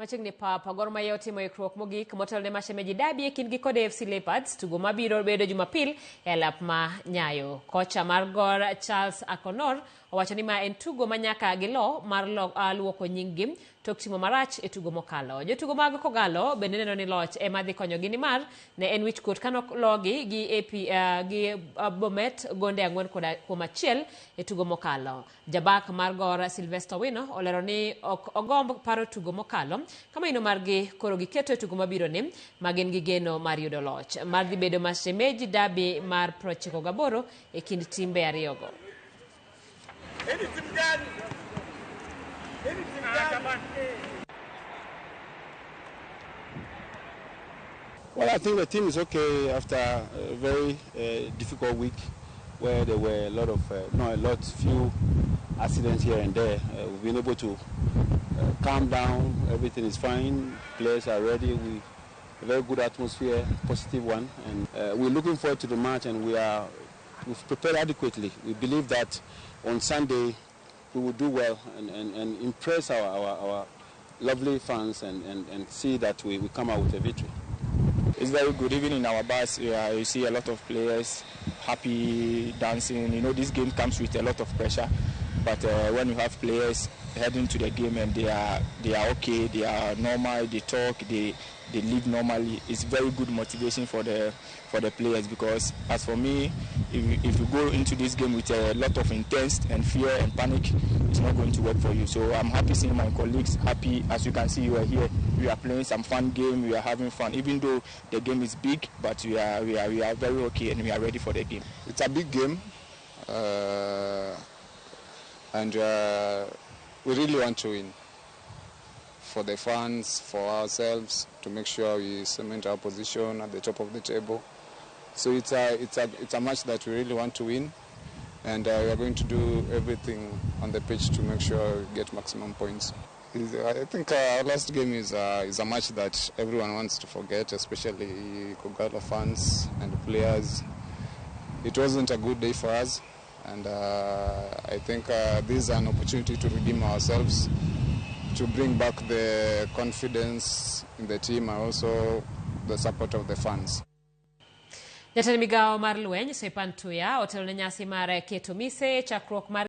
Machingni papa Gor Mahia otimo ikruok mogik motelo ne Mashemeji dabi e kindgi kod AFC Leopards tugo mabiro bedo Jumapil e alap ma Nyayo. Kocha mar Gor Charles Akonor owacho ni ma en tugo manyaka gilo mar luoko nyinggi tok timo marach e tugo mokalo. Jotugo mag Kogalo bende neno ni loch ema dhi konyogi nimar ne en wichkuot kano logi gi Bomet gonde 4-1 e tugo mokalo. Jabak mar Gor Sylvester Wino olero ni ok ogomb paro tugo mokalo kama ino margi koro giketo e tugo mabiro ni magin gi geno mar yudo loch. Mar dhi bedo Mashemeji dabi mar 98 e kind timbe ariyogo. Well, I think the team is okay after a very difficult week where there were a lot of, few accidents here and there. We've been able to calm down, everything is fine, players are ready, a very good atmosphere, positive one, and we're looking forward to the match and we've prepared adequately. We believe that on Sunday we will do well and impress our lovely fans and see that we come out with a victory. It's very good. Even in our bus, you see a lot of players happy, dancing. You know, this game comes with a lot of pressure. But when you have players heading to the game and they are okay, they are normal, they talk, they live normally, it's very good motivation for the players. Because as for me, if you go into this game with a lot of intense and fear and panic, it's not going to work for you. So I'm happy seeing my colleagues happy. As you can see, you are here. We are playing some fun game. We are having fun, even though the game is big. But we are very okay and we are ready for the game. It's a big game. And we really want to win for the fans, for ourselves, to make sure we cement our position at the top of the table. So it's a match that we really want to win, and we are going to do everything on the pitch to make sure we get maximum points. I think our last game is a match that everyone wants to forget, especially Kogalo fans and players. It wasn't a good day for us. And I think this is an opportunity to redeem ourselves, to bring back the confidence in the team and also the support of the fans. Jatend migao mar lweny Sepan Tuya otelo ne nyasi mar keto mise chakruok mar